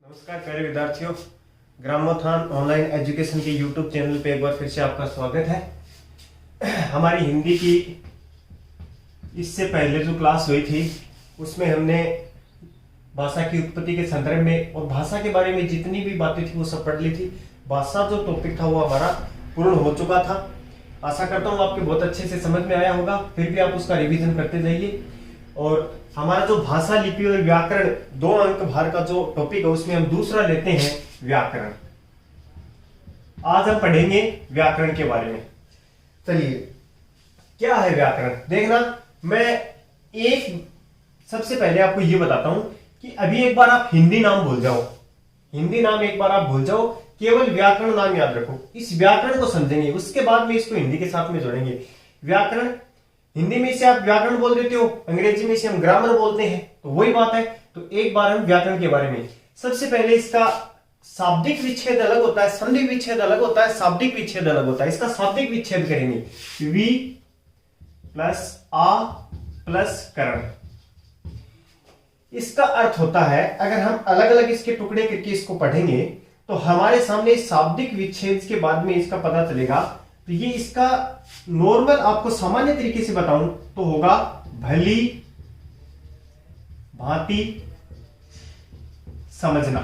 नमस्कार प्यारे विद्यार्थियों, ग्रामोत्थान ऑनलाइन एजुकेशन के यूट्यूब चैनल पे एक बार फिर से आपका स्वागत है। हमारी हिंदी की इससे पहले जो क्लास हुई थी उसमें हमने भाषा की उत्पत्ति के संदर्भ में और भाषा के बारे में जितनी भी बातें थी वो सब पढ़ ली थी। भाषा जो टॉपिक था वो हमारा पूर्ण हो चुका था। आशा करता हूँ आपके बहुत अच्छे से समझ में आया होगा। फिर भी आप उसका रिवीजन करते जाइए। और हमारा जो भाषा, लिपि और व्याकरण 2 अंक भार का जो टॉपिक है उसमें हम दूसरा लेते हैं व्याकरण। आज हम पढ़ेंगे व्याकरण के बारे में। चलिए, क्या है व्याकरण देखना। मैं सबसे पहले आपको ये बताता हूं कि अभी एक बार आप हिंदी नाम भूल जाओ, हिंदी नाम एक बार आप भूल जाओ, केवल व्याकरण नाम याद रखो। इस व्याकरण को समझेंगे, उसके बाद में इसको हिंदी के साथ में जोड़ेंगे। व्याकरण हिंदी में इसे आप व्याकरण बोल देते हो, अंग्रेजी में इसे हम ग्रामर बोलते हैं, तो वही बात है। तो एक बार हम व्याकरण के बारे में, सबसे पहले इसका शाब्दिक विच्छेद अलग होता है, संधि विच्छेद अलग होता है, शाब्दिक विच्छेद अलग होता है। इसका शाब्दिक विच्छेद करेंगे, वी प्लस आ प्लस करण। इसका अर्थ होता है, अगर हम अलग अलग इसके टुकड़े करके इसको पढ़ेंगे तो हमारे सामने शाब्दिक विच्छेद के बाद में इसका पता चलेगा। तो ये इसका नॉर्मल आपको सामान्य तरीके से बताऊं तो होगा भली भांति समझना।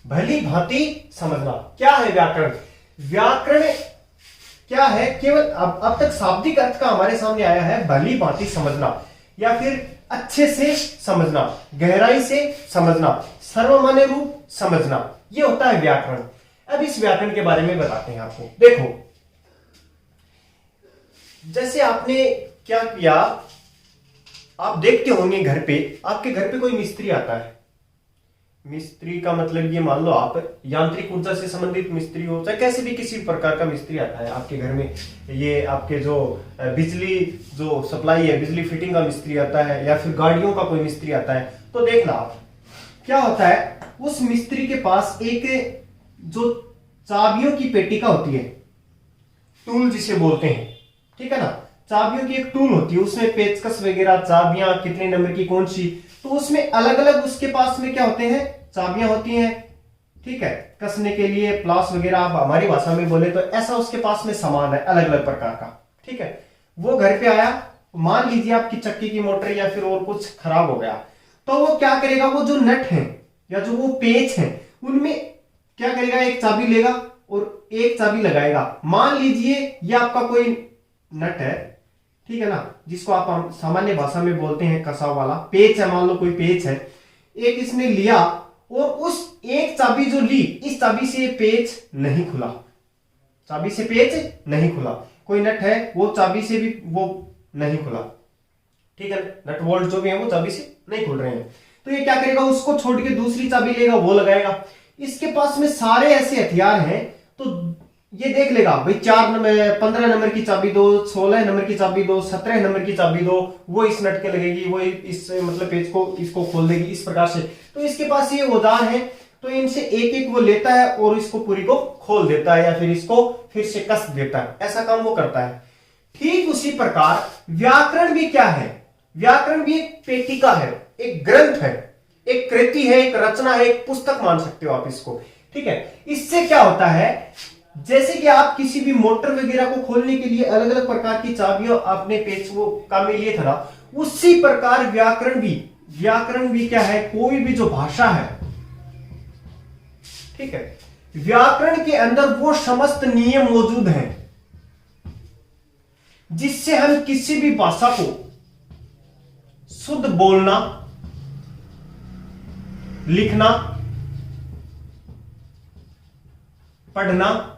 भली भांति समझना क्या है व्याकरण? व्याकरण क्या है? केवल अब तक शाब्दिक अर्थ का हमारे सामने आया है भली भांति समझना, या फिर अच्छे से समझना, गहराई से समझना, सर्वमान्य रूप समझना, ये होता है व्याकरण। अब इस व्याकरण के बारे में बताते हैं आपको। देखो, जैसे आपने क्या किया, आप देखते होंगे घर पे, आपके घर पे कोई मिस्त्री आता है। मिस्त्री का मतलब ये मान लो आप यांत्रिक ऊर्जा से संबंधित मिस्त्री हो, चाहे कैसे भी किसी प्रकार का मिस्त्री आता है आपके घर में। ये आपके जो बिजली जो सप्लाई है, बिजली फिटिंग का मिस्त्री आता है, या फिर गाड़ियों का कोई मिस्त्री आता है। तो देखना आप क्या होता है, उस मिस्त्री के पास एक जो चाबियों की पेटिका होती है, टूल जिसे बोलते हैं, ठीक है ना। चाबियों की एक टूल होती है, उसमें पेचकस वगैरह, चाबियां कितने नंबर की कौन सी, तो उसमें अलग अलग उसके पास में क्या होते हैं, चाबियां होती हैं, ठीक है, कसने के लिए प्लास वगैरह, आप हमारी भाषा में बोले तो ऐसा उसके पास में सामान है अलग अलग प्रकार का, ठीक है। वो घर पे आया, मान लीजिए आपकी चक्की की मोटर या फिर और कुछ खराब हो गया, तो वो क्या करेगा, वो जो नट है या जो वो पेच है उनमें क्या करेगा, एक चाबी लेगा और एक चाबी लगाएगा। मान लीजिए ये आपका कोई नट है, ठीक है ना, जिसको आप सामान्य भाषा में बोलते हैं कसाव वाला पेच है, मान लो कोई पेच है, एक इसने लिया और उस एक चाबी जो ली, इस चाबी से पेच नहीं खुला, चाबी से पेच नहीं खुला। कोई नट है, वो चाबी से भी वो नहीं खुला, ठीक है, नट बोल्ट जो भी है वो चाबी से नहीं खुल रहे हैं। तो ये क्या करेगा, उसको छोड़ के दूसरी चाबी लेगा, वो लगाएगा। इसके पास में सारे ऐसे हथियार हैं, तो ये देख लेगा भाई 15 नंबर की चाबी दो, 16 नंबर की चाबी दो, 17 नंबर की चाबी दो, वो इस नट के लगेगी, वो इस मतलब पेज को इसको खोल देगी, इस प्रकार से। तो इसके पास ये औजार है, तो इनसे एक एक वो लेता है और इसको पूरी को खोल देता है, या फिर इसको फिर से कस देता है, ऐसा काम वो करता है। ठीक उसी प्रकार व्याकरण भी क्या है, व्याकरण भी एक पेटिका है, एक ग्रंथ है, एक कृति है, एक रचना है, एक पुस्तक मान सकते हो आप इसको, ठीक है। इससे क्या होता है, जैसे कि आप किसी भी मोटर वगैरह को खोलने के लिए अलग अलग प्रकार की चाबियां आपने पेच वो काम में लिए था ना, उसी प्रकार व्याकरण भी क्या है, कोई भी जो भाषा है, ठीक है, व्याकरण के अंदर वो समस्त नियम मौजूद हैं जिससे हम किसी भी भाषा को शुद्ध बोलना, लिखना, पढ़ना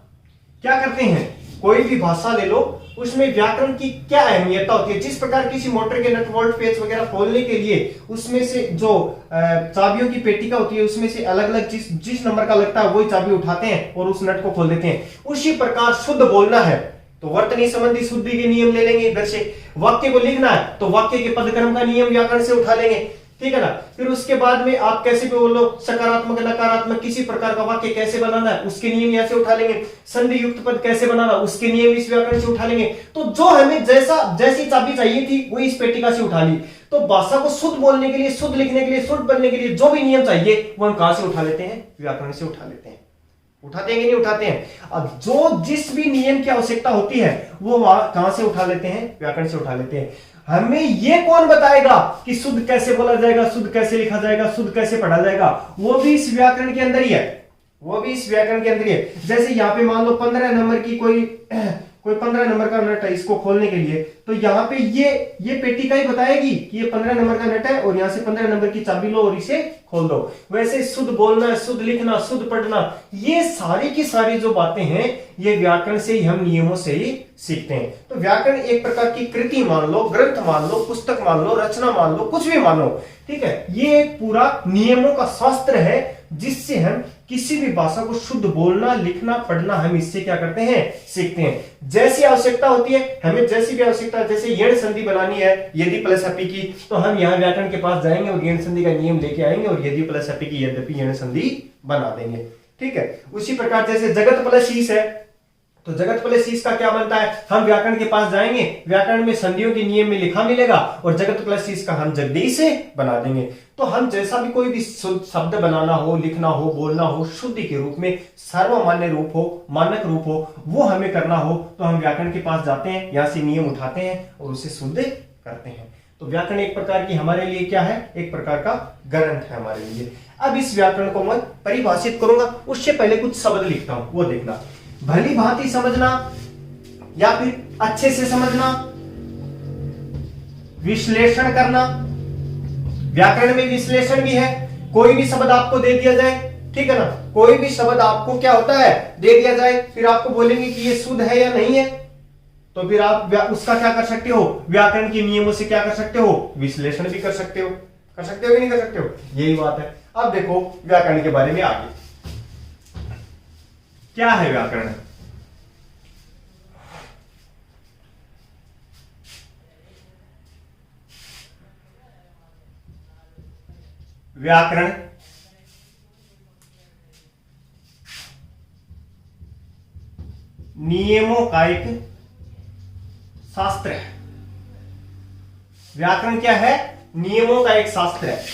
क्या करते हैं। कोई भी भाषा ले लो, उसमें व्याकरण की क्या अहमियत होती है। जिस प्रकार किसी मोटर के नट बोल्ट पेच वगैरह खोलने के लिए उसमें से जो चाबियों की पेटिका होती है, उसमें से अलग अलग जिस नंबर का लगता है वही चाबी उठाते हैं और उस नट को खोल देते हैं। उसी प्रकार शुद्ध बोलना है तो वर्तनी संबंधी शुद्धि के नियम ले लेंगे इधर से। वाक्य को लिखना है तो वाक्य के पदक्रम का नियम व्याकरण से उठा लेंगे, ठीक है ना। फिर उसके बाद में आप कैसे भी बोलो, सकारात्मक नकारात्मक किसी प्रकार का वाक्य कैसे बनाना है उसके नियम यहां से उठा लेंगे। संधि युक्त पद कैसे बनाना उसके नियम इस व्याकरण से उठा लेंगे। तो जो हमें जैसी चाबी चाहिए थी वो इस पेटिका से उठा ली। तो भाषा को शुद्ध बोलने के लिए, शुद्ध लिखने के लिए, शुद्ध पढ़ने के लिए जो भी नियम चाहिए वो हम कहां से उठा लेते हैं? व्याकरण से उठा लेते हैं। उठाते हैं कि नहीं उठाते हैं? अब जो जिस भी नियम की आवश्यकता होती है वो कहां से उठा लेते हैं? व्याकरण से उठा लेते हैं। हमें ये कौन बताएगा कि शुद्ध कैसे बोला जाएगा, शुद्ध कैसे लिखा जाएगा, शुद्ध कैसे पढ़ा जाएगा? वो भी इस व्याकरण के अंदर ही है, वो भी इस व्याकरण के अंदर ही है। जैसे यहाँ पे मान लो 15 नंबर की कोई 15 नंबर का नट है, इसको खोलने के लिए तो यहाँ पे ये पेटी का ही बताएगी कि ये 15 नंबर का नट है और यहाँ से 15 नंबर की चाबी लो और इसे खोल दो। वैसे शुद्ध बोलना, शुद्ध लिखना, शुद्ध पढ़ना, ये सारी की सारी जो बातें हैं ये व्याकरण से ही, हम नियमों से ही सीखते हैं। तो व्याकरण एक प्रकार की कृति मान लो, ग्रंथ मान लो, पुस्तक मान लो, रचना मान लो, कुछ भी मानो, ठीक है। ये एक पूरा नियमों का शास्त्र है जिससे हम किसी भी भाषा को शुद्ध बोलना, लिखना, पढ़ना हम इससे क्या करते हैं? सीखते हैं। जैसी आवश्यकता होती है, हमें जैसी भी आवश्यकता, जैसे यण संधि बनानी है यदि प्लस अपि की, तो हम यहाँ व्याकरण के पास जाएंगे और यण संधि का नियम लेके आएंगे और यदि प्लस अपि की यद्यपि यण संधि बना देंगे, ठीक है। उसी प्रकार जैसे जगत प्लस ईश है, तो जगत प्लस ईश का क्या बनता है? हम व्याकरण के पास जाएंगे, व्याकरण में संधियों के नियम में लिखा मिलेगा और जगत प्लस ईश का हम जगदीश से बना देंगे। तो हम जैसा भी कोई भी शब्द बनाना हो, लिखना हो, बोलना हो, शुद्धि के रूप में, सर्वमान्य रूप हो, मानक रूप हो, वो हमें करना हो तो हम व्याकरण के पास जाते हैं, यहां से नियम उठाते हैं और उसे शुद्ध करते हैं। तो व्याकरण एक प्रकार की हमारे लिए क्या है? एक प्रकार का ग्रंथ है हमारे लिए। अब इस व्याकरण को मैं परिभाषित करूंगा, उससे पहले कुछ शब्द लिखता हूं, वो देखना। भली भांति समझना या फिर अच्छे से समझना, विश्लेषण करना। व्याकरण में विश्लेषण भी है। कोई भी शब्द आपको दे दिया जाए, ठीक है ना, कोई भी शब्द आपको क्या होता है? दे दिया जाए, फिर आपको बोलेंगे कि ये शुद्ध है या नहीं है, तो फिर आप उसका क्या कर सकते हो? व्याकरण के नियमों से क्या कर सकते हो? विश्लेषण भी कर सकते हो। कर सकते हो कि नहीं कर सकते हो? यही बात है। अब देखो व्याकरण के बारे में आगे क्या है व्याकरण। व्याकरण नियमों का एक शास्त्र है। व्याकरण क्या है? नियमों का एक शास्त्र है।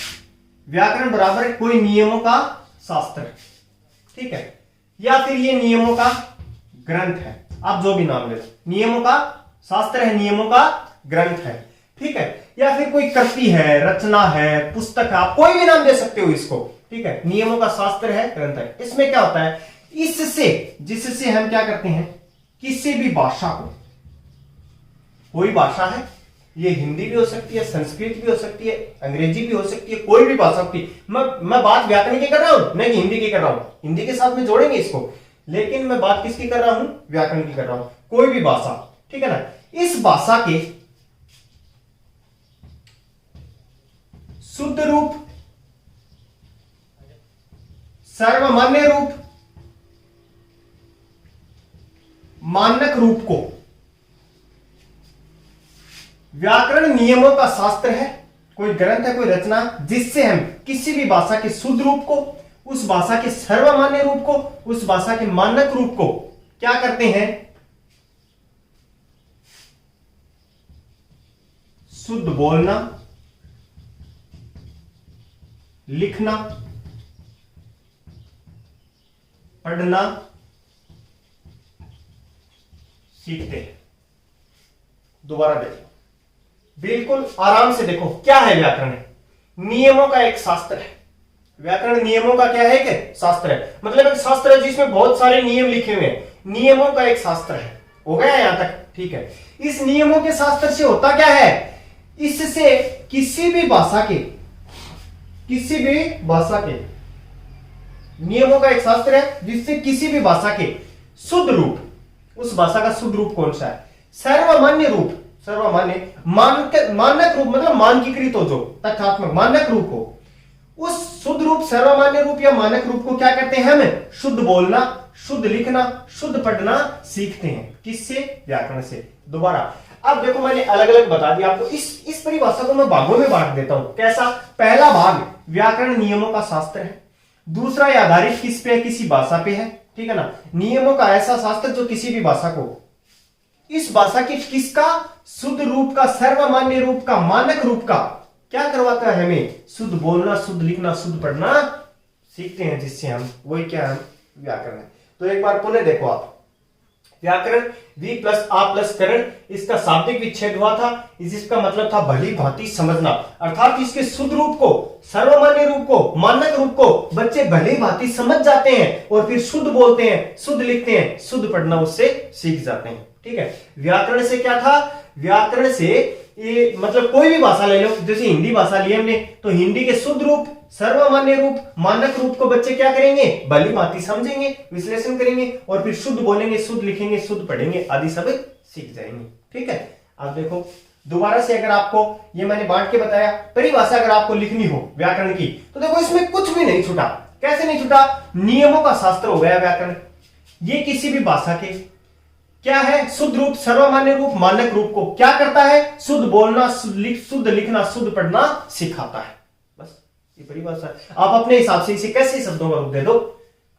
व्याकरण बराबर कोई नियमों का शास्त्र है, ठीक है, या फिर ये नियमों का ग्रंथ है। आप जो भी नाम ले, नियमों का शास्त्र है, नियमों का ग्रंथ है, ठीक है, या फिर कोई कृति है, रचना है, पुस्तक है, आप कोई भी नाम दे सकते हो इसको, ठीक है। नियमों का शास्त्र है, ग्रंथ है। इसमें क्या होता है? इससे, जिससे हम क्या करते हैं? किसी भी भाषा को, कोई भाषा है, ये हिंदी भी हो सकती है, संस्कृत भी हो सकती है, अंग्रेजी भी हो सकती है, कोई भी भाषा की। मैं बात व्याकरण की कर रहा हूं, नहीं हिंदी की कर रहा हूं, हिंदी के साथ में जोड़ेंगे इसको, लेकिन मैं बात किसकी कर रहा हूं? व्याकरण की कर रहा हूं। कोई भी भाषा, ठीक है ना, इस भाषा के शुद्ध रूप, सर्वमान्य रूप, मानक रूप को व्याकरण नियमों का शास्त्र है, कोई ग्रंथ है, कोई रचना, जिससे हम किसी भी भाषा के शुद्ध रूप को, उस भाषा के सर्वमान्य रूप को, उस भाषा के मानक रूप को क्या करते हैं? शुद्ध बोलना, लिखना, पढ़ना सीखते हैं। दोबारा देखो, बिल्कुल आराम से देखो, क्या है व्याकरण? नियमों का एक शास्त्र है। व्याकरण नियमों का क्या है? कि शास्त्र है, मतलब एक शास्त्र है जिसमें बहुत सारे नियम लिखे हुए हैं। नियमों का एक शास्त्र है। हो गया यहां तक? ठीक है। इस नियमों के शास्त्र से होता क्या है? इससे किसी भी भाषा के, किसी भी भाषा के, नियमों का एक शास्त्र है जिससे किसी भी भाषा के शुद्ध रूप, उस भाषा का शुद्ध रूप कौन सा है? सर्वमान्य रूप, सर्वमान्य, मानक रूप, मतलब मानकीकृत हो, जो तथ्यात्मक मानक रूप हो, उस शुद्ध रूप, सर्वमान्य रूप या मानक रूप को क्या करते हैं? हम शुद्ध बोलना, शुद्ध लिखना, शुद्ध पढ़ना सीखते हैं। किससे? व्याकरण से। दोबारा अब देखो, मैंने अलग अलग बता दिया आपको। इस परिभाषा को मैं भागों में बांट देता हूं। कैसा? पहला भाग व्याकरण नियमों का शास्त्र है। दूसरा, ये आधारित किस पे है? किसी भाषा पे है, ठीक है ना। नियमों का ऐसा शास्त्र जो किसी भी भाषा को, इस भाषा के किसका? शुद्ध रूप का, सर्वमान्य रूप का, मानक रूप का क्या करवाता है हमें? शुद्ध बोलना, शुद्ध लिखना, शुद्ध पढ़ना सीखते हैं, जिससे हम वही क्या हम व्याकरण है। तो एक बार पुनः देखो आप, व्याकरण वी प्लस आ प्लस करण, इसका शाब्दिक विच्छेद हुआ था। इसका मतलब था भली भांति समझना, अर्थात इसके शुद्ध रूप को, सर्वमान्य रूप को, मानक रूप को बच्चे भली भांति समझ जाते हैं और फिर शुद्ध बोलते हैं, शुद्ध लिखते हैं, शुद्ध पढ़ना उससे सीख जाते हैं। ठीक है, व्याकरण से क्या था? व्याकरण से ये मतलब कोई भी भाषा ले लो, जैसे हिंदी भाषा ली हमने, तो हिंदी के शुद्ध रूप, सर्वमान्य रूप, मानक रूप को बच्चे क्या करेंगे? भली भांति समझेंगे, विश्लेषण करेंगे और फिर शुद्ध बोलेंगे, शुद्ध लिखेंगे, शुद्ध पढ़ेंगे आदि सब सीख जाएंगे। ठीक है, आप देखो दोबारा से, अगर आपको ये मैंने बांट के बताया, परिभाषा अगर आपको लिखनी हो व्याकरण की, तो देखो इसमें कुछ भी नहीं छूटा। कैसे नहीं छूटा? नियमों का शास्त्र हो गया व्याकरण। ये किसी भी भाषा के क्या है? शुद्ध रूप, सर्वमान्य रूप, मानक रूप को क्या करता है? शुद्ध बोलना, शुद्ध लिखना, शुद्ध पढ़ना सिखाता है। बस ये परिभाषा है। आप अपने हिसाब से इसे कैसे शब्दों का रूप दे दो।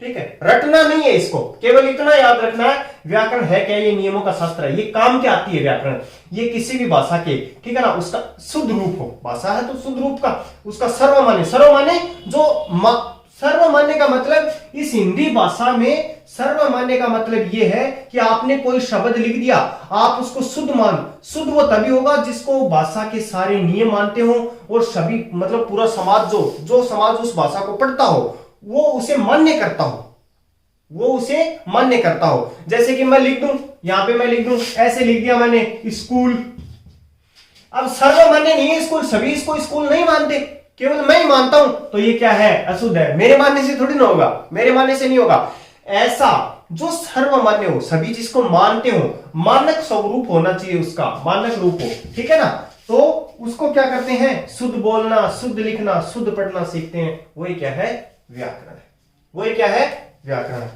ठीक है, रटना नहीं है इसको, केवल इतना याद रखना है व्याकरण है क्या? ये नियमों का शास्त्र है। ये काम क्या आती है व्याकरण? ये किसी भी भाषा के, ठीक है ना, उसका शुद्ध रूप हो, भाषा है तो शुद्ध रूप का, उसका सर्वमान्य, सर्वमान्य जो सर्वमान्य का मतलब इस हिंदी भाषा में सर्वमान्य का मतलब यह है कि आपने कोई शब्द लिख दिया, आप उसको शुद्ध मान, शुद्ध वो तभी होगा जिसको भाषा के सारे नियम मानते हो और सभी मतलब पूरा समाज जो समाज उस भाषा को पढ़ता हो वो उसे मान्य करता हो, वो उसे मान्य करता हो। जैसे कि मैं लिख दूं, यहां पे मैं लिख दूं, ऐसे लिख दिया मैंने स्कूल। अब सर्वमान्य नहीं है स्कूल, सभी इसको स्कूल नहीं मानते, केवल मैं ही मानता हूं, तो ये क्या है? अशुद्ध है। मेरे मानने से थोड़ी ना होगा, मेरे मानने से नहीं होगा। ऐसा जो सर्वमान्य हो, सभी जिसको मानते हो, मानक स्वरूप होना चाहिए, उसका मानक रूप हो, ठीक है ना, तो उसको क्या करते हैं? शुद्ध बोलना, शुद्ध लिखना, शुद्ध पढ़ना सीखते हैं। वही क्या है? व्याकरण है। वही क्या है? व्याकरण है।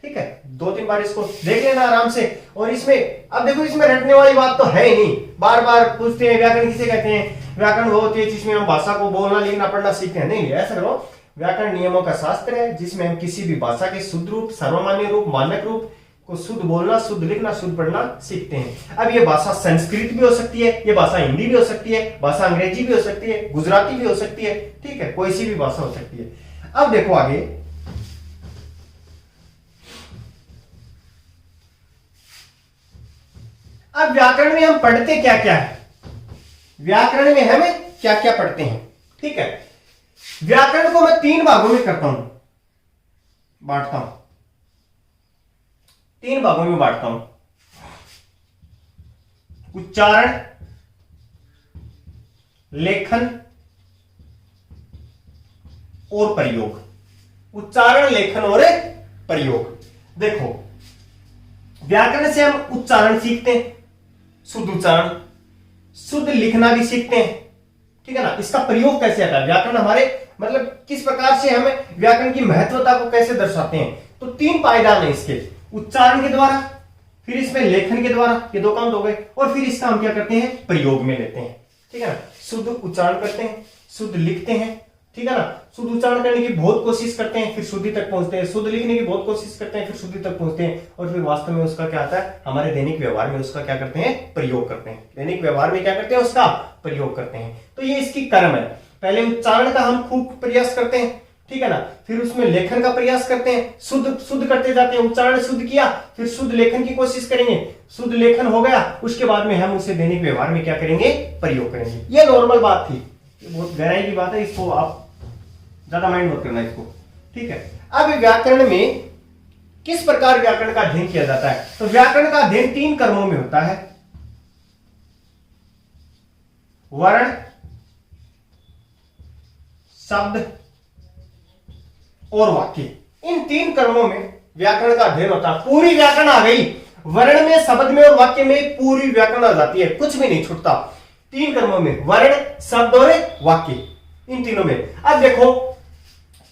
ठीक है, 2-3 बार इसको देख लेना आराम से। और इसमें अब देखो, इसमें रटने वाली बात तो है ही नहीं। बार बार पूछते हैं व्याकरण किसे कहते हैं? व्याकरण वो होती है जिसमें हम भाषा को बोलना, लिखना, पढ़ना सीखते हैं। नहीं, ऐसा करो, व्याकरण नियमों का शास्त्र है जिसमें हम किसी भी भाषा के शुद्ध रूप, सर्वमान्य रूप, मानक रूप को शुद्ध बोलना, शुद्ध लिखना, शुद्ध पढ़ना सीखते हैं। अब ये भाषा संस्कृत भी हो सकती है, ये भाषा हिंदी भी हो सकती है, भाषा अंग्रेजी भी हो सकती है, गुजराती भी हो सकती है। ठीक है, कोई सी भी भाषा हो सकती है। अब देखो आगे, अब व्याकरण में हम पढ़ते क्या क्या है? व्याकरण में हमें क्या क्या पढ़ते हैं? ठीक है, व्याकरण को मैं 3 भागों में करता हूं, बांटता हूं, 3 भागों में बांटता हूं। उच्चारण, लेखन और प्रयोग। उच्चारण, लेखन और प्रयोग। देखो, व्याकरण से हम उच्चारण सीखते हैं, शुद्ध उच्चारण, शुद्ध लिखना भी सीखते हैं। ठीक है ना, इसका प्रयोग कैसे आता है? व्याकरण हमारे मतलब किस प्रकार से हमें व्याकरण की महत्वता को कैसे दर्शाते हैं? तो 3 पायदान है इसके, उच्चारण के द्वारा, फिर इसमें लेखन के द्वारा, ये 2 काम हो गए, और फिर इसका हम क्या करते हैं? प्रयोग में लेते हैं। ठीक है ना, शुद्ध उच्चारण करते हैं, शुद्ध लिखते हैं, ठीक है ना, शुद्ध उच्चारण करने की बहुत कोशिश करते हैं, फिर शुद्धि तक पहुंचते हैं, शुद्ध लिखने की बहुत कोशिश करते हैं, फिर शुद्धि तक पहुंचते हैं, और फिर वास्तव में उसका क्या आता है? हमारे दैनिक व्यवहार में उसका क्या करते हैं? प्रयोग करते हैं। दैनिक व्यवहार में क्या करते हैं? उसका प्रयोग करते हैं। तो ये इसकी कर्म है। पहले उच्चारण का हम खूब प्रयास करते हैं, ठीक है ना, फिर उसमें लेखन का प्रयास करते हैं, शुद्ध करते जाते हैं। उच्चारण शुद्ध किया, फिर शुद्ध लेखन की कोशिश करेंगे, शुद्ध लेखन हो गया, उसके बाद में हम उसे दैनिक व्यवहार में क्या करेंगे? प्रयोग करेंगे। ये नॉर्मल बात थी, बहुत गहराई की बात है, इसको आप ज्यादा माइंड मत करना इसको। ठीक है, अब व्याकरण में किस प्रकार व्याकरण का अध्ययन किया जाता है? तो व्याकरण का अध्ययन 3 क्रमों में होता है, वर्ण, शब्द और वाक्य। इन 3 क्रमों में व्याकरण का अध्ययन होता है। पूरी व्याकरण आ गई, वर्ण में, शब्द में और वाक्य में पूरी व्याकरण आ जाती है, कुछ भी नहीं छूटता। 3 क्रमों में, वर्ण, शब्द और वाक्य, इन तीनों में। अब देखो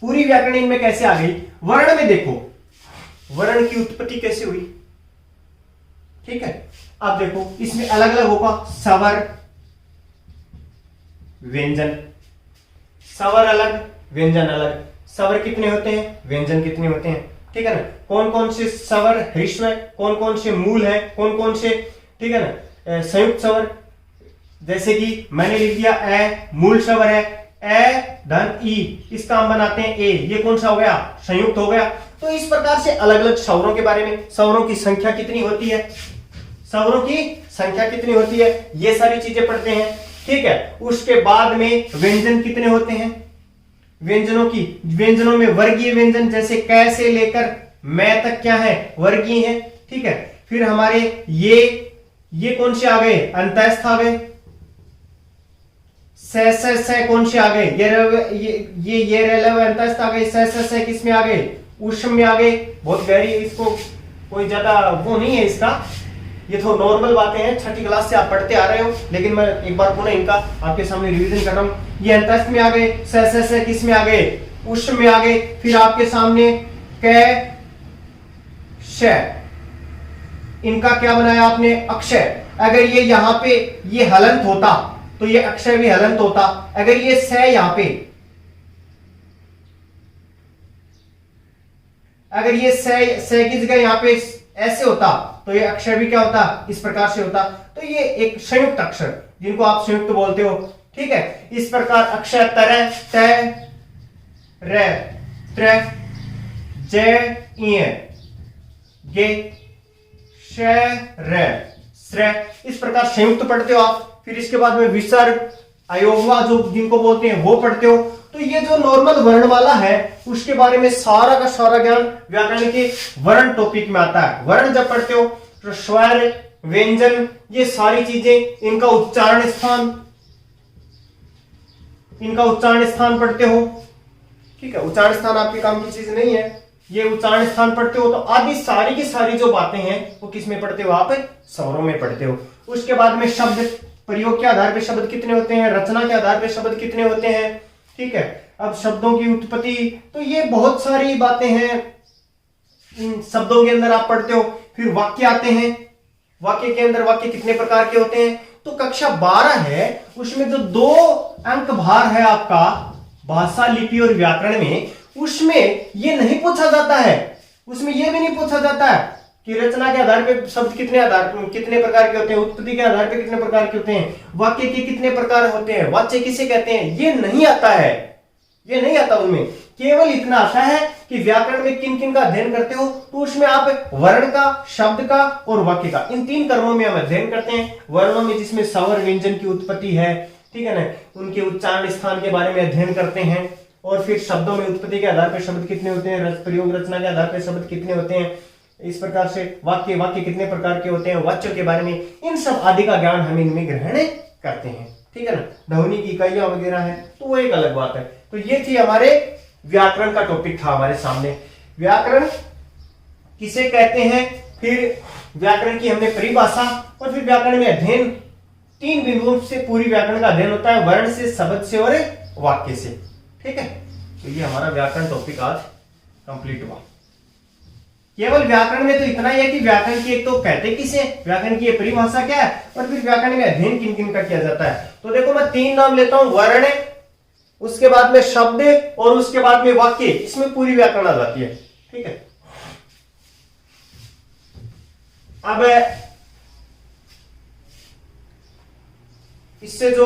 पूरी व्याकरण इनमें कैसे आ गई? वर्ण में देखो, वर्ण की उत्पत्ति कैसे हुई। ठीक है, अब देखो इसमें अलग अलग होगा, स्वर, व्यंजन। स्वर अलग, व्यंजन अलग। स्वर कितने होते हैं? व्यंजन कितने होते हैं? ठीक है ना, कौन कौन से स्वर ह्रस्व है, कौन कौन से मूल है, कौन कौन से, ठीक है ना, संयुक्त स्वर, जैसे कि मैंने लिख दिया ए, मूल स्वर है ए धन ई, इसका हम बनाते हैं ए, ये कौन सा हो गया, संयुक्त हो गया। तो इस प्रकार से अलग अलग स्वरों के बारे में, स्वरों की संख्या कितनी होती है, स्वरों की संख्या कितनी होती है, ये सारी चीजें पढ़ते हैं। ठीक है, उसके बाद में व्यंजन कितने होते हैं, व्यंजनों में वर्गीय व्यंजन जैसे क से लेकर मैं तक क्या है, वर्गीय है। ठीक है, फिर हमारे ये कौन से आ गए, अंतःस्थ आ गए। से कौन से आ गए, ये रेलव अंतःस्थ आ गए। से किस में आ गए, ऊष्म में आ गए। बहुत गहरी, इसको कोई ज्यादा वो नहीं है इसका, ये तो नॉर्मल बातें हैं, छठी क्लास से आप पढ़ते आ रहे हो, लेकिन मैं एक बार पुनः इनका आपके सामने रिवीजन कर रहा हूं। ये अंतःस्थ में आ गए, से किस में आ गए, ऊष्म में आ गए। फिर आपके सामने क श, इनका क्या बनाया आपने, अक्षय। अगर ये यहां पे ये हलंत होता तो ये अक्षय भी हलंत होता। अगर ये स यहां पे, अगर ये स की जगह यहां पे ऐसे होता तो ये अक्षर भी क्या होता, इस प्रकार से होता। तो ये एक संयुक्त अक्षर जिनको आप संयुक्त बोलते हो। ठीक है, इस प्रकार अक्षर तरह, त, र, त्र, ज, इ, गे, श, र, स्र, इस प्रकार संयुक्त पढ़ते हो आप। फिर इसके बाद में विसर्ग, अयोगवा जो जिनको बोलते हैं वो पढ़ते हो। तो ये जो नॉर्मल वर्णमाला है उसके बारे में सारा का सारा ज्ञान व्याकरण के वर्ण टॉपिक में आता है। वर्ण जब पढ़ते हो तो स्वर, व्यंजन, ये सारी चीजें, इनका उच्चारण स्थान पढ़ते हो। ठीक है, उच्चारण स्थान आपके काम की चीज नहीं है, ये उच्चारण स्थान पढ़ते हो। तो आदि सारी की सारी जो बातें हैं वो किस में पढ़ते हो आप, स्वरों में पढ़ते हो। उसके बाद में शब्द, प्रयोग के आधार पर शब्द कितने होते हैं, रचना के आधार पर शब्द कितने होते हैं। ठीक है, अब शब्दों की उत्पत्ति, तो ये बहुत सारी बातें हैं, इन शब्दों के अंदर आप पढ़ते हो। फिर वाक्य आते हैं, वाक्य के अंदर वाक्य कितने प्रकार के होते हैं। तो कक्षा 12 है, उसमें जो 2 अंक भार है आपका भाषा, लिपि और व्याकरण में, उसमें ये नहीं पूछा जाता है, उसमें ये भी नहीं पूछा जाता है कि रचना के आधार पे शब्द कितने प्रकार के होते हैं, उत्पत्ति के आधार पे कितने प्रकार के होते हैं, वाक्य के कितने प्रकार होते हैं, वाच्य किसे कहते हैं, ये नहीं आता है, ये नहीं आता। उनमें केवल इतना आता है कि व्याकरण में किन किन का अध्ययन करते हो, तो उसमें आप वर्ण का, शब्द का और वाक्य का, इन 3 कर्मों में हम अध्ययन करते हैं। वर्णों में जिसमें स्वर व्यंजन की उत्पत्ति है, ठीक है ना, उनके उच्चारण स्थान के बारे में अध्ययन करते हैं। और फिर शब्दों में उत्पत्ति के आधार पर शब्द कितने होते हैं, प्रयोग रचना के आधार पर शब्द कितने होते हैं, इस प्रकार से वाक्य कितने प्रकार के होते हैं, वाच्यों के बारे में, इन सब आदि का ज्ञान हम इनमें ग्रहण करते हैं। ठीक है ना, ध्वनि की इकाइयां वगैरह है तो वो एक अलग बात है। तो ये थी हमारे व्याकरण का टॉपिक था हमारे सामने, व्याकरण किसे कहते हैं, फिर व्याकरण की हमने परिभाषा, और फिर व्याकरण में अध्ययन 3 बिंदुओं से पूरी व्याकरण का अध्ययन होता है, वर्ण से, शब्द से और वाक्य से। ठीक है, तो ये हमारा व्याकरण टॉपिक आज कंप्लीट हुआ। केवल व्याकरण में तो इतना ही है कि व्याकरण की एक तो कहते किसे, व्याकरण की परिभाषा क्या है, और फिर व्याकरण में अध्ययन किन किन का किया जाता है। तो देखो मैं 3 नाम लेता हूं, वर्ण, उसके बाद में शब्द और उसके बाद में वाक्य, इसमें पूरी व्याकरण आ जाती है। ठीक है, अब इससे जो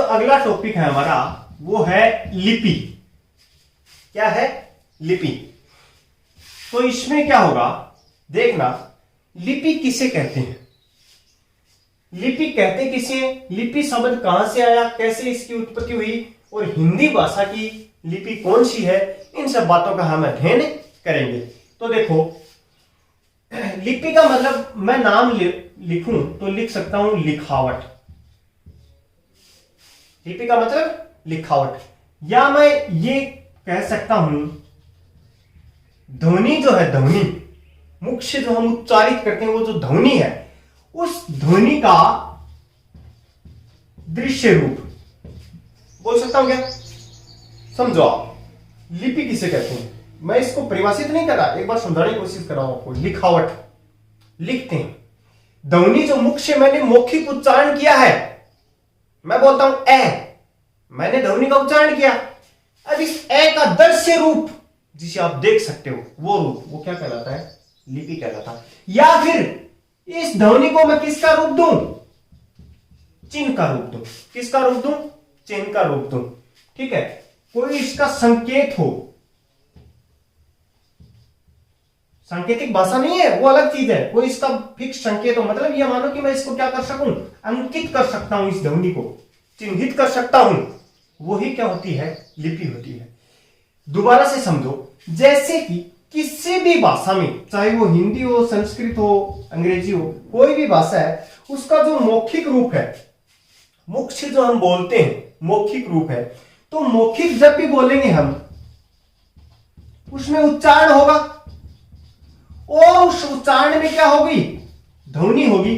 अगला टॉपिक है हमारा, वो है लिपि। क्या है, लिपि। तो इसमें क्या होगा, देखना, लिपि किसे कहते हैं, लिपि कहते किसे, लिपि शब्द कहां से आया, कैसे इसकी उत्पत्ति हुई, और हिंदी भाषा की लिपि कौन सी है, इन सब बातों का हम अध्ययन करेंगे। तो देखो, लिपि का मतलब मैं नाम लिखूं तो लिख सकता हूं लिखावट, लिपि का मतलब लिखावट, या मैं ये कह सकता हूं ध्वनि जो है, ध्वनि मुख से जो हम उच्चारित करते हैं वो जो ध्वनि है, उस ध्वनि का दृश्य रूप बोल सकता हूं क्या, समझो आप लिपि किसे कहते हैं। मैं इसको परिभाषित नहीं कर रहा, एक बार समझाने की कोशिश कर रहा हूं आपको। लिखावट, लिखते हैं, ध्वनि जो मुख से मैंने मौखिक उच्चारण किया है, मैं बोलता हूं ए, मैंने ध्वनि का उच्चारण किया। अब इस ए का दृश्य रूप जिसे आप देख सकते हो वो रूप, वो क्या कहलाता है? लिपि कहलाता है। या फिर इस ध्वनि को मैं किसका रूप दूं? चिन्ह का रूप दूं। किसका रूप दूं? चिन्ह का रूप दूं। ठीक है, कोई इसका संकेत हो, सांकेतिक भाषा नहीं है, वो अलग चीज है। कोई इसका फिक्स संकेत हो, मतलब ये मानो कि मैं इसको क्या कर सकूं? अंकित कर सकता हूं, इस ध्वनि को चिन्हित कर सकता हूं, वही क्या होती है? लिपि होती है। दोबारा से समझो, जैसे कि किसी भी भाषा में, चाहे वो हिंदी हो, संस्कृत हो, अंग्रेजी हो, कोई भी भाषा है, उसका जो मौखिक रूप है, मुख्य जो हम बोलते हैं मौखिक रूप है, तो मौखिक जब भी बोलेंगे हम, उसमें उच्चारण होगा और उस उच्चारण में क्या होगी? ध्वनि होगी।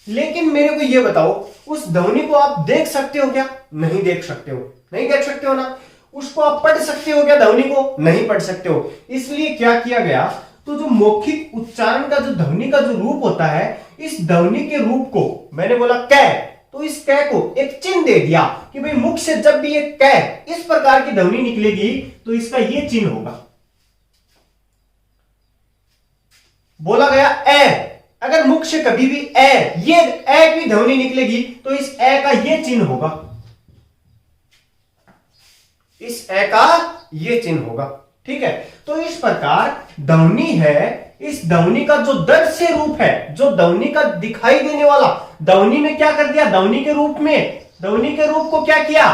लेकिन मेरे को यह बताओ, उस ध्वनि को आप देख सकते हो क्या? नहीं देख सकते हो। नहीं देख सकते हो ना। उसको आप पढ़ सकते हो क्या? ध्वनि को नहीं पढ़ सकते हो। इसलिए क्या किया गया, तो जो मौखिक उच्चारण का जो ध्वनि का जो रूप होता है, इस ध्वनि के रूप को मैंने बोला कै, तो इस कै को एक चिन्ह दे दिया कि भाई मुख से जब भी ये कै इस प्रकार की ध्वनि निकलेगी तो इसका ये चिन्ह होगा। बोला गया ए, अगर मुख से कभी भी ये ए की ध्वनि निकलेगी तो इस ए का ये चिन्ह होगा, इस ए का ये चिन्ह होगा। ठीक है, तो इस प्रकार ध्वनि है, इस ध्वनि का जो दृश्य रूप है, जो ध्वनि का दिखाई देने वाला, ध्वनि में क्या कर दिया? ध्वनि के रूप में, ध्वनि के रूप को क्या किया?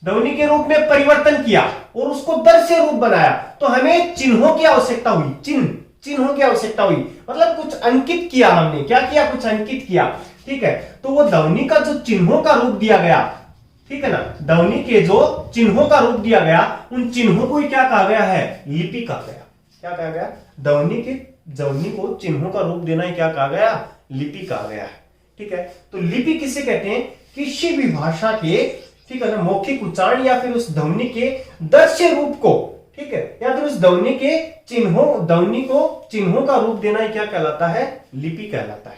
ध्वनि के रूप में परिवर्तन किया और उसको दृश्य रूप बनाया। तो हमें चिन्हों की आवश्यकता हुई, चिन्हों की आवश्यकता हुई, मतलब कुछ अंकित किया हमने। क्या किया? कुछ अंकित किया। ठीक है, तो वो ध्वनि का जो चिन्हों का रूप दिया गया, ठीक है ना, ध्वनि के जो चिन्हों का रूप दिया गया, उन चिन्हों को क्या कहा गया है? लिपि कहा गया। क्या कहा गया? ध्वनि को चिन्हों का रूप देना ही क्या कहा गया? लिपि कहा गया है। ठीक है, तो लिपि किसे कहते हैं? किसी भी भाषा के, ठीक है ना, मौखिक उच्चारण या फिर उस ध्वनि के दृश्य रूप को, ठीक है, या फिर उस ध्वनि के ध्वनि को चिन्हों का रूप देना ही क्या कहलाता है? लिपि कहलाता है।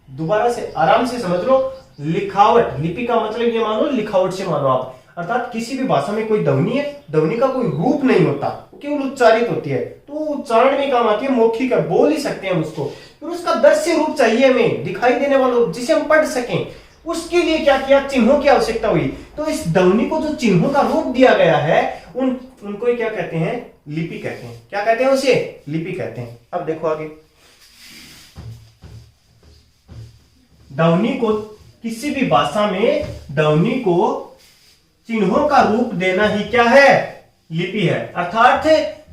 दोबारा से आराम से समझ लो, लिखावट, लिपि का मतलब ये मानो, लिखावट से मानो आप, अर्थात किसी भी भाषा में कोई ध्वनि है, ध्वनि का कोई रूप नहीं होता, केवल उच्चारित होती है, तो उच्चारण में काम आती है, मौखिक है, बोल ही सकते हैं हम उसको। फिर उसका दृश्य रूप चाहिए हमें, दिखाई देने वाला, जिसे हम पढ़ सकें। उसके लिए क्या किया? चिन्हों की आवश्यकता हुई। तो इस ध्वनि को जो चिन्हों का रूप दिया गया है, उनको क्या कहते हैं? लिपि कहते हैं। क्या कहते हैं उसे? लिपि कहते हैं। अब देखो आगे, ध्वनि को किसी भी भाषा में ध्वनि को चिन्हों का रूप देना ही क्या है? लिपि है। अर्थात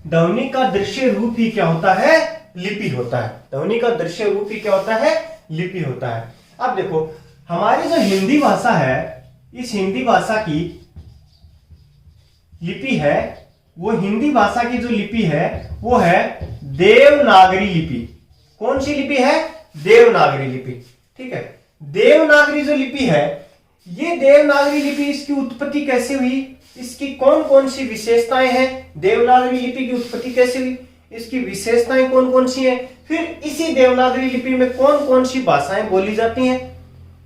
ध्वनि का दृश्य रूप ही क्या होता है? लिपि होता है। ध्वनि का दृश्य रूप ही क्या होता है? लिपि होता है। अब देखो, हमारी जो हिंदी भाषा है, इस हिंदी भाषा की लिपि है, वो हिंदी भाषा की जो लिपि है वो है देवनागरी लिपि। कौन सी लिपि है? देवनागरी लिपि। ठीक है, देवनागरी जो लिपि है, ये देवनागरी लिपि, इसकी उत्पत्ति कैसे हुई? इसकी कौन कौन सी विशेषताएं हैं? देवनागरी लिपि की उत्पत्ति कैसे हुई? इसकी विशेषताएं कौन कौन सी हैं? फिर इसी देवनागरी लिपि में कौन कौन सी भाषाएं बोली जाती हैं?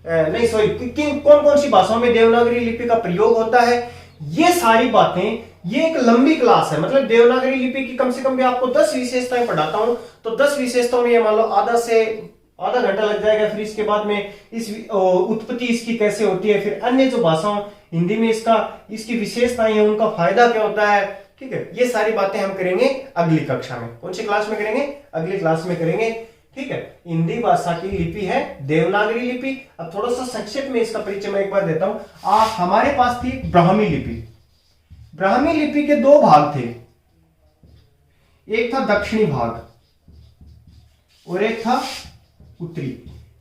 नहीं सॉरी, कौन कौन सी भाषाओं में देवनागरी लिपि का प्रयोग होता है? ये सारी बातें, ये एक लंबी क्लास है। मतलब देवनागरी लिपि की कम से कम भी आपको 10 विशेषताएं पढ़ाता हूं, तो 10 विशेषताओं में ये मान लो आधा घंटा लग जाएगा। फिर इसके बाद में इस उत्पत्ति इसकी कैसे होती है, फिर अन्य जो भाषाओं, हिंदी में इसकी विशेषताएं हैं, उनका फायदा क्या होता है। ठीक है, ये सारी बातें हम करेंगे अगली कक्षा में। कौन सी क्लास में करेंगे? अगली क्लास में करेंगे। ठीक है, हिंदी भाषा की लिपि है देवनागरी लिपि। अब थोड़ा सा संक्षेप में इसका परिचय मैं एक बार देता हूं। हमारे पास थी ब्राह्मी लिपि। ब्राह्मी लिपि के 2 भाग थे, एक था दक्षिणी भाग और एक था उत्तरी।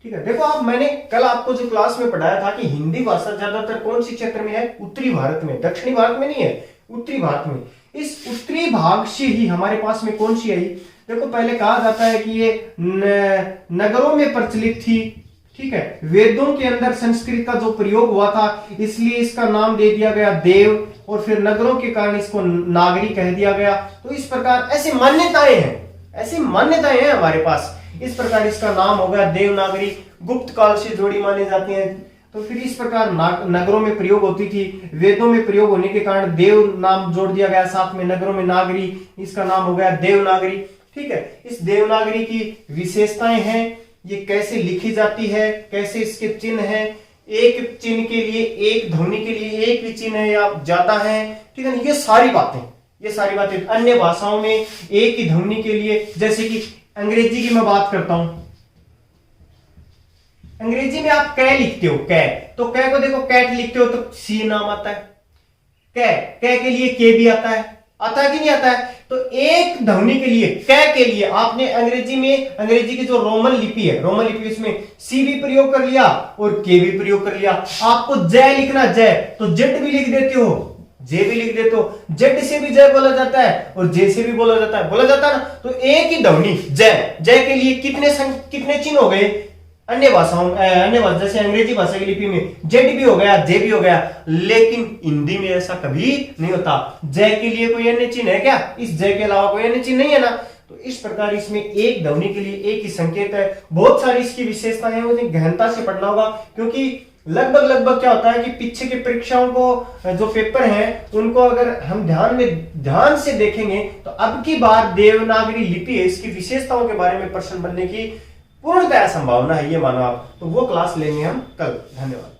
ठीक है, देखो आप, मैंने कल आपको जो क्लास में पढ़ाया था कि हिंदी भाषा ज्यादातर कौन सी क्षेत्र में है? उत्तरी भारत में, दक्षिणी भारत में नहीं है, उत्तरी भारत में। इस उत्तरी भाग से ही हमारे पास में कौन सी आई? देखो, पहले कहा जाता है कि ये नगरों में प्रचलित थी। ठीक है, वेदों के अंदर संस्कृत का जो प्रयोग हुआ था, इसलिए इसका नाम दे दिया गया देव, और फिर नगरों के कारण इसको नागरी कह दिया गया। तो इस प्रकार ऐसी मान्यताएं हैं हमारे पास। इस प्रकार इसका नाम हो गया देवनागरी। गुप्त काल से जोड़ी मानी जाती है। तो फिर इस प्रकार नगरों में प्रयोग होती थी। वेदों में प्रयोग होने के कारण देव नाम जोड़ दिया गया, साथ में नगरों में नागरी, इसका नाम हो गया देवनागरी। ठीक है, इस देवनागरी की विशेषताएं हैं, ये कैसे लिखी जाती है, कैसे इसके चिन्ह हैं, एक चिन्ह के लिए, एक ध्वनि के लिए एक ही चिन्ह है या ज्यादा है। ठीक है, ये सारी बातें अन्य भाषाओं में एक ही ध्वनि के लिए, जैसे कि अंग्रेजी की मैं बात करता हूं, अंग्रेजी में आप कै लिखते हो, कै, तो कै को देखो कैट लिखते हो तो सी नाम आता है, कै के लिए के भी आता है कि नहीं आता है। तो एक ध्वनि के लिए, कै के लिए आपने अंग्रेजी की जो रोमन लिपि है, उसमें सी भी प्रयोग कर लिया और के भी प्रयोग कर लिया। आपको जय लिखना, जय, तो जेड भी लिख देते हो, जे भी लिख देते हो, जेड से भी जय बोला जाता है और जे से भी बोला जाता है ना। तो एक ही ध्वनि जय के लिए कितने चिन्ह हो गए। अन्य भाषा जैसे अंग्रेजी भाषा की लिपि में जेड भी हो गया, जे भी हो गया, लेकिन हिंदी में ऐसा कभी नहीं होता। जय के लिए कोई अन्य चिन्ह है क्या? इस जय के अलावा कोई अन्य चिन्ह नहीं है ना। तो इस प्रकार इसमें एक ध्वनि के लिए एक ही संकेत है। बहुत सारी इसकी विशेषताएं हैं, उन्हें गहनता से पढ़ना होगा, क्योंकि लगभग क्या होता है कि पीछे के परीक्षाओं को जो पेपर हैं उनको अगर हम ध्यान से देखेंगे तो अब की बार देवनागरी लिपि है, इसकी विशेषताओं के बारे में प्रश्न बनने की पूर्णतया संभावना है, ये मानो आप। तो वो क्लास लेंगे हम कल। धन्यवाद।